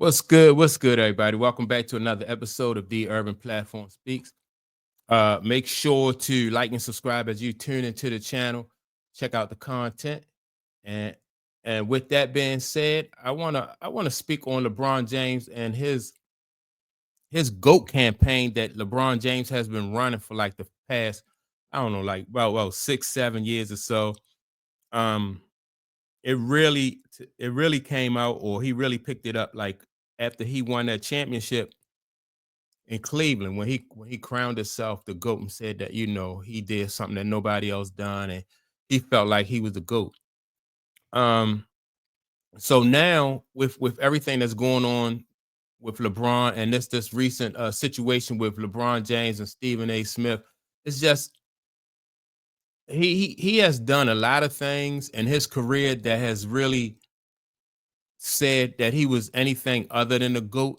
What's good? What's good, everybody? Welcome back to another episode of The Urban Platform Speaks. Make sure to like and subscribe as you tune into the channel. Check out the content. And and with that being said, I wanna speak on LeBron James and his GOAT campaign that LeBron James has been running for like the past, I don't know, like about 6, 7 years or so. Um, it really came out, or he really picked it up like after he won that championship in Cleveland when he crowned himself the GOAT and said that he did something that nobody else done, and he felt like he was the GOAT. Um, so now with everything that's going on with LeBron and this recent situation with LeBron James and Stephen A. Smith, it's just he has done a lot of things in his career that has really said that he was anything other than the GOAT.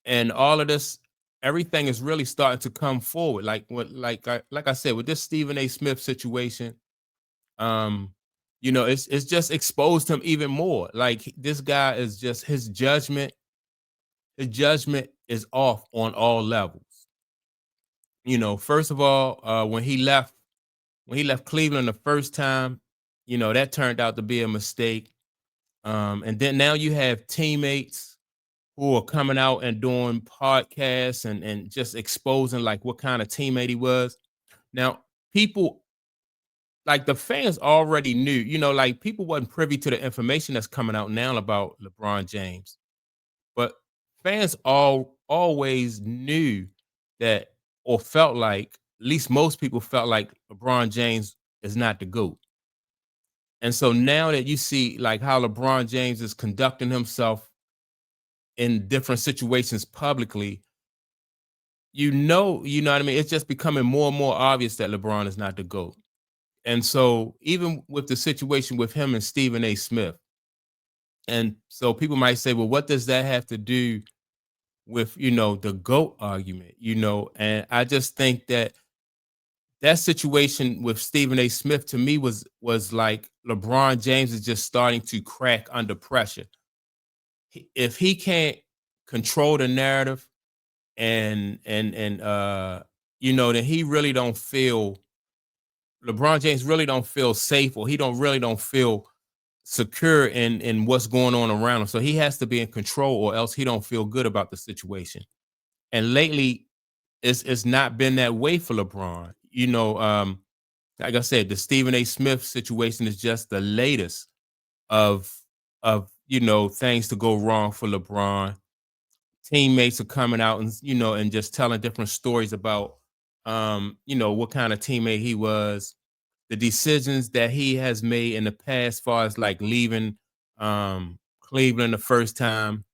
And all of this, everything is really starting to come forward. Like I said, with this Stephen A. Smith situation, um, it's just exposed him even more. Like this guy is just his judgment is off on all levels. First of all, when he left Cleveland the first time, that turned out to be a mistake. And then now you have teammates who are coming out and doing podcasts and just exposing like what kind of teammate he was. Now, people like the fans already knew, like people wasn't privy to the information that's coming out now about LeBron James, but fans always knew that, or felt like, at least most people felt like LeBron James is not the GOAT. And so now that you see like how LeBron James is conducting himself in different situations publicly, you know what I mean? It's just becoming more and more obvious that LeBron is not the GOAT. And so even with the situation with him and Stephen A. Smith, and so people might say, well, what does that have to do with, the GOAT argument? And I just think that situation with Stephen A. Smith to me was like LeBron James is just starting to crack under pressure. If he can't control the narrative and then he really don't feel LeBron James really don't feel safe, or he don't feel secure in what's going on around him. So he has to be in control, or else he don't feel good about the situation. And lately, it's not been that way for LeBron. Like I said, the Stephen A. Smith situation is just the latest of things to go wrong for LeBron. Teammates are coming out and just telling different stories about what kind of teammate he was, the decisions that he has made in the past, far as like leaving Cleveland the first time.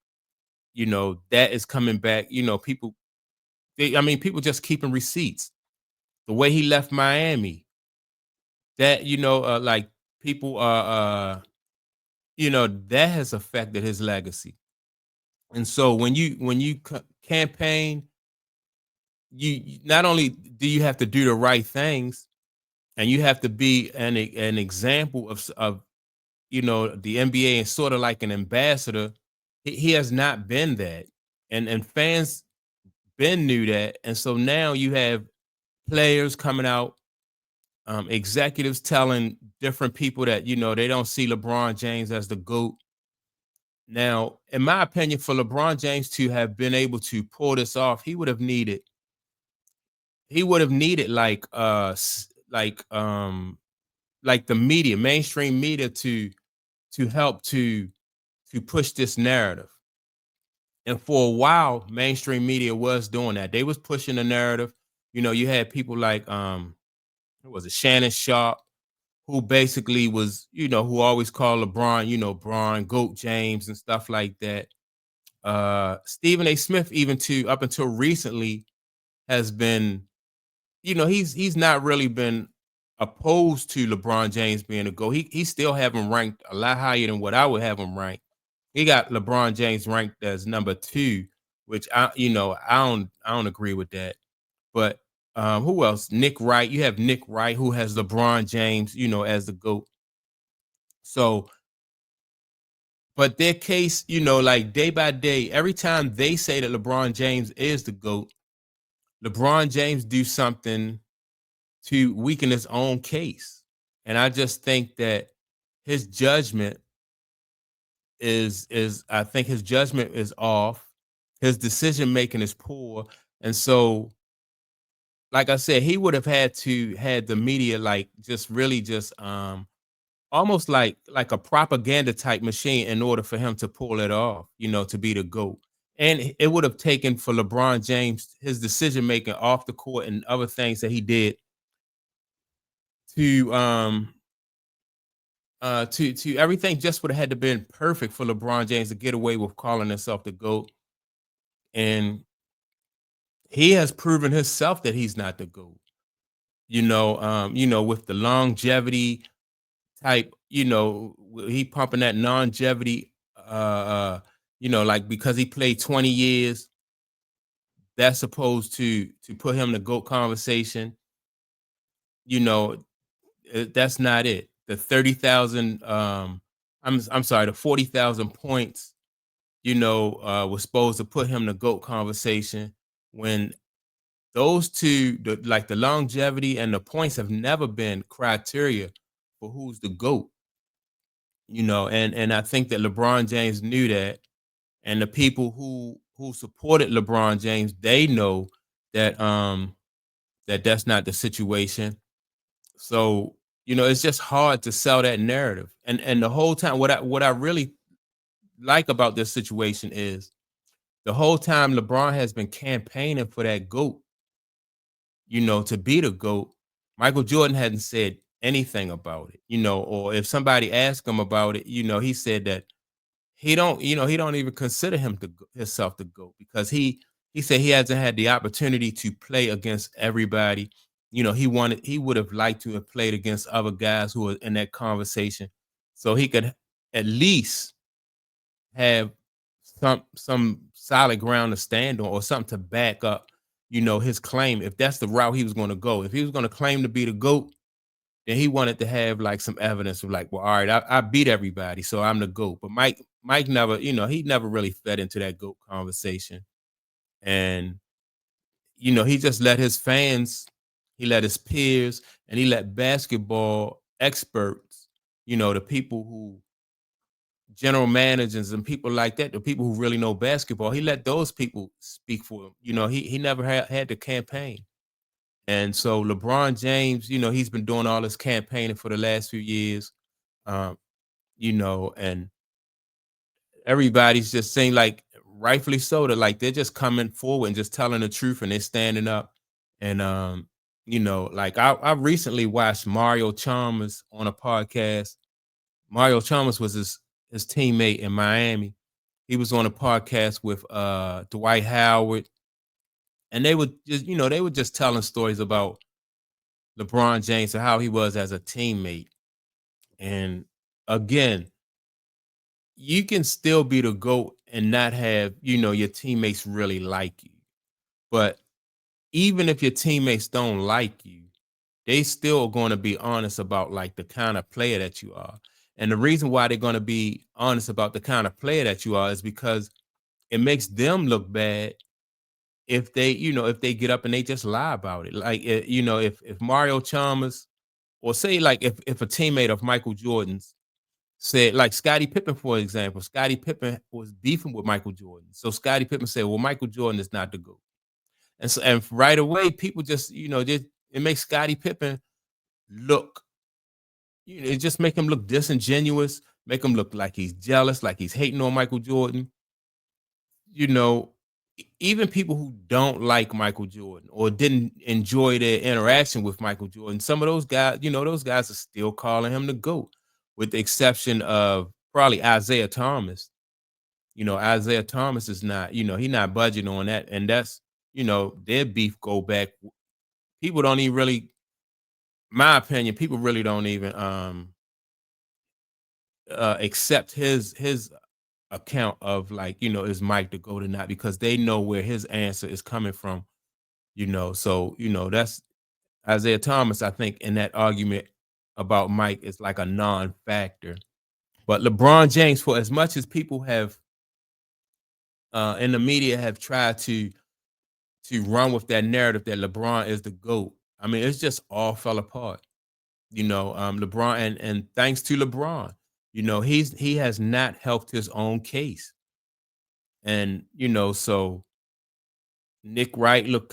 That is coming back. People just keeping receipts. The way he left Miami, that like people that has affected his legacy. And so when you campaign, not only do you have to do the right things, and you have to be an example of the NBA, and sort of like an ambassador. He has not been that, and fans been knew that, and so now you have players coming out, executives telling different people that they don't see LeBron James as the GOAT. Now, in my opinion, for LeBron James to have been able to pull this off, he would have needed like the media, mainstream media, to help to push this narrative. And for a while, mainstream media was doing that. They was pushing the narrative. You had people like who was it, Shannon Sharp, who basically was, who always called LeBron, Bron, Goat James and stuff like that. Stephen A. Smith, even to up until recently, has been, he's not really been opposed to LeBron James being a GOAT. He still have him ranked a lot higher than what I would have him ranked. He got LeBron James ranked as number 2, which I don't agree with that. But who else? Nick Wright. You have Nick Wright, who has LeBron James, as the GOAT. So, but their case, you know, like day by day, every time they say that LeBron James is the GOAT, LeBron James do something to weaken his own case. And I just think that his judgment is I think his judgment is off. His decision making is poor. And so, like I said, he would have had to had the media like just really just almost like a propaganda type machine in order for him to pull it off, you know, to be the GOAT. And it would have taken for LeBron James his decision making off the court and other things that he did to to everything just would have had to been perfect for LeBron James to get away with calling himself the GOAT. And he has proven himself that he's not the GOAT. You know, with the longevity type, you know, he pumping that longevity, you know, like because he played 20 years, that's supposed to put him in the GOAT conversation. You know, that's not it. The 30,000, I'm sorry, the 40,000 points, you know, was supposed to put him in the GOAT conversation when those two, like the longevity and the points, have never been criteria for who's the GOAT. You know, and I think that LeBron James knew that, and the people who supported LeBron James, they know that that that's not the situation. So, you know, it's just hard to sell that narrative. And the whole time, what I really like about this situation is the whole time LeBron has been campaigning for that GOAT, you know, to be the GOAT. Michael Jordan hadn't said anything about it, you know, or if somebody asked him about it, you know, he said that he don't, you know, he don't even consider himself the GOAT because he said he hasn't had the opportunity to play against everybody. You know, he would have liked to have played against other guys who are in that conversation, so he could at least have some solid ground to stand on or something to back up, you know, his claim. If that's the route he was going to go, if he was going to claim to be the GOAT, then he wanted to have like some evidence of like, well, all right, I beat everybody, so I'm the GOAT. But Mike never, you know, he never really fed into that GOAT conversation. And, you know, he just let his fans, he let his peers, and he let basketball experts, you know, the people who general managers and people like that, the people who really know basketball, he let those people speak for him. You know, he never had to campaign. And so LeBron James, you know, he's been doing all this campaigning for the last few years. Um, you know, and everybody's just saying like rightfully so that like they're just coming forward and just telling the truth and they're standing up. And you know, like I recently watched Mario Chalmers on a podcast. Mario Chalmers was his teammate in Miami. He was on a podcast with Dwight Howard, and they would just, you know, they were just telling stories about LeBron James and how he was as a teammate. And again, you can still be the GOAT and not have, you know, your teammates really like you. But even if your teammates don't like you, they still going to be honest about like the kind of player that you are. And the reason why they're going to be honest about the kind of player that you are is because it makes them look bad if they, you know, if they get up and they just lie about it. Like, you know, if Mario Chalmers, or say like if a teammate of Michael Jordan's said, like Scottie Pippen, for example, Scottie Pippen was beefing with Michael Jordan. So Scottie Pippen said, well, Michael Jordan is not the GOAT. And so, and right away, people just, you know, just, it makes Scottie Pippen look, you know, it just make him look disingenuous, make him look like he's jealous, like he's hating on Michael Jordan. You know, even people who don't like Michael Jordan or didn't enjoy their interaction with Michael Jordan, some of those guys, you know, those guys are still calling him the GOAT, with the exception of probably Isaiah Thomas. You know, Isaiah Thomas is not, you know, he's not budging on that. And that's, you know, their beef go back. People don't even really, my opinion, people really don't even accept his account of like, you know, is Mike the GOAT or not, because they know where his answer is coming from, you know. So, you know, that's Isaiah Thomas, I think, in that argument about Mike is like a non-factor. But LeBron James, for as much as people have in the media have tried to run with that narrative that LeBron is the GOAT, I mean, it's just all fell apart. LeBron, and thanks to LeBron, he has not helped his own case. And so Nick Wright looked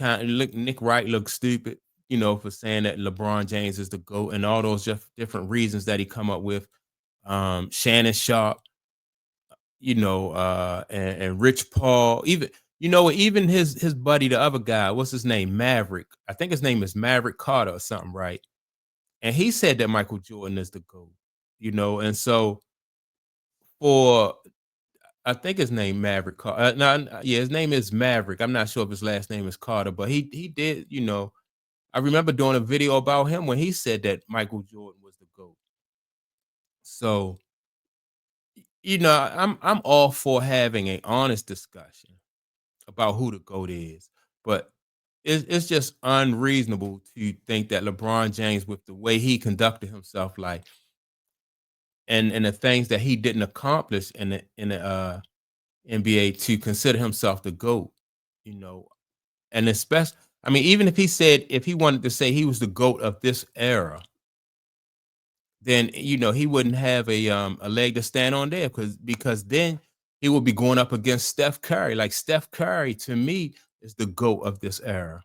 stupid, for saying that LeBron James is the GOAT and all those different reasons that he come up with. Shannon Sharp, and Rich Paul, even his buddy, the other guy, what's his name? Maverick. I think his name is Maverick Carter or something, right? And he said that Michael Jordan is the GOAT, and so for I think his name Maverick Carter. No, yeah, his name is Maverick. I'm not sure if his last name is Carter, but he did, I remember doing a video about him when he said that Michael Jordan was the GOAT. So, I'm all for having an honest discussion about who the GOAT is, but it's just unreasonable to think that LeBron James, with the way he conducted himself, like and the things that he didn't accomplish in the NBA, to consider himself the GOAT, you know, and especially, I mean, even if he wanted to say he was the GOAT of this era, then he wouldn't have a leg to stand on there, because then he would be going up against Steph Curry. Like, Steph Curry, to me, is the GOAT of this era.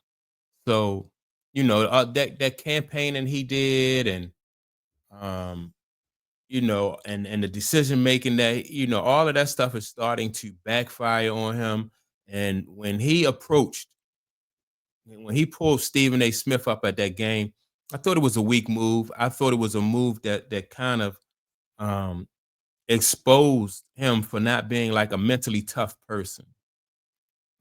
So, that campaigning he did, and um, and the decision making that, all of that stuff is starting to backfire on him. And when he pulled Stephen A. Smith up at that game, I thought it was a weak move. I thought it was a move that kind of um, exposed him for not being like a mentally tough person.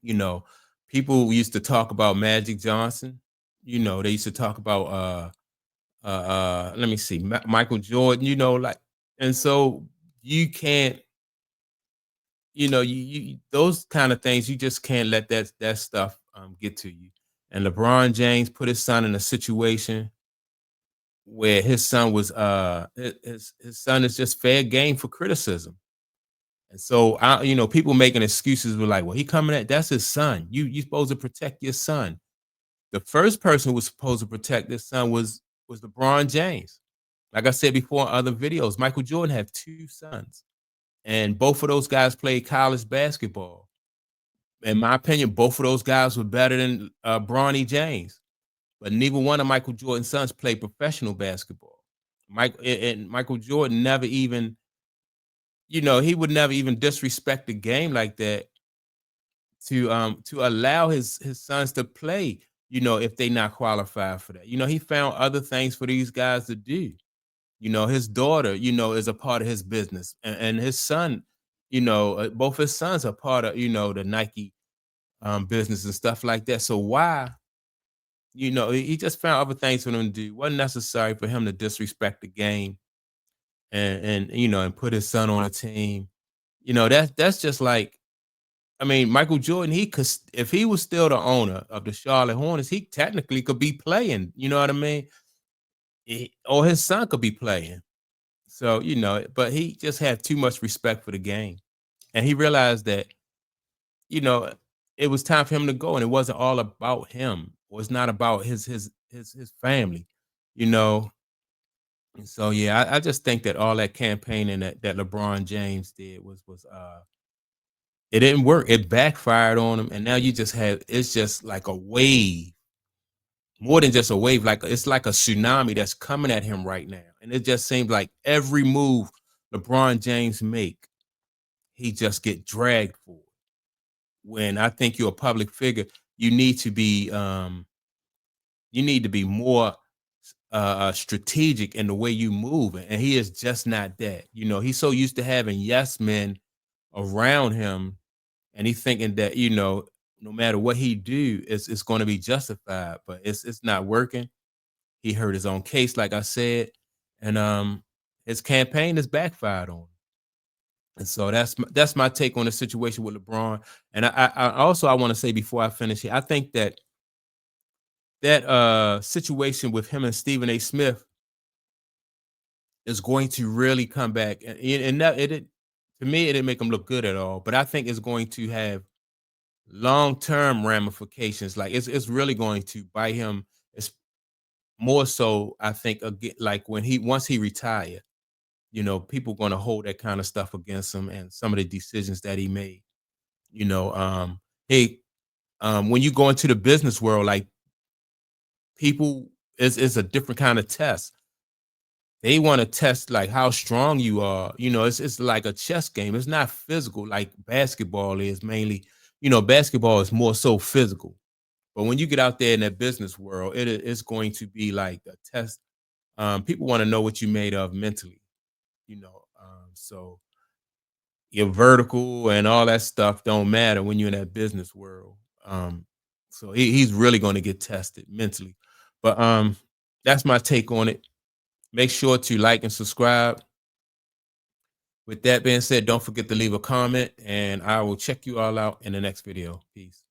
You know, People used to talk about Magic Johnson. They used to talk about let me see, Michael Jordan. And so you can't, those kind of things, you just can't let that stuff get to you. And LeBron James put his son in a situation where his son was his son is just fair game for criticism. And so people making excuses were like, well, he coming at that's his son. You supposed to protect your son. The first person who was supposed to protect this son was LeBron James. Like I said before in other videos, Michael Jordan had two sons, and both of those guys played college basketball. In my opinion, both of those guys were better than Bronny James, but neither one of Michael Jordan's sons played professional basketball. Michael Jordan never even, he would never even disrespect the game like that to allow his sons to play. If they not qualified for that, he found other things for these guys to do. His daughter, is a part of his business, and his son, both his sons are part of the Nike business and stuff like that. So why, he just found other things for them to do. It wasn't necessary for him to disrespect the game and put his son on a team. That's just like, I mean, Michael Jordan, he could, if he was still the owner of the Charlotte Hornets, he technically could be playing. You know what I mean? Or his son could be playing. So, but he just had too much respect for the game. And he realized that, you know, it was time for him to go, and it wasn't all about him. It was not about his family, you know. And so yeah, I just think that all that campaigning that LeBron James did was it didn't work. It backfired on him, and now it's just like a wave, more than just a wave. Like, it's like a tsunami that's coming at him right now, and it just seems like every move LeBron James make, he just get dragged for it. When I think you're a public figure, you need to be more strategic in the way you move, and he is just not that. He's so used to having yes men around him, and he's thinking that no matter what he do, it's going to be justified, but it's not working. He hurt his own case, like I said, and his campaign has backfired on him. And so that's my take on the situation with LeBron. And I want to say before I finish here, I think that situation with him and Stephen A. Smith, is going to really come back, and that to me it didn't make him look good at all. But I think it's going to have long term ramifications. Like it's really going to bite him. It's more so, I think, again, like when he once he retired, people going to hold that kind of stuff against him and some of the decisions that he made. You know, hey, when you go into the business world, like people is a different kind of test. They want to test like how strong you are. It's like a chess game. It's not physical like basketball is mainly. Basketball is more so physical. But when you get out there in that business world, it's going to be like a test. People want to know what you made of mentally. So your vertical and all that stuff don't matter when you're in that business world. So he's really going to get tested mentally. But that's my take on it. Make sure to like and subscribe. With that being said, don't forget to leave a comment, and I will check you all out in the next video. Peace.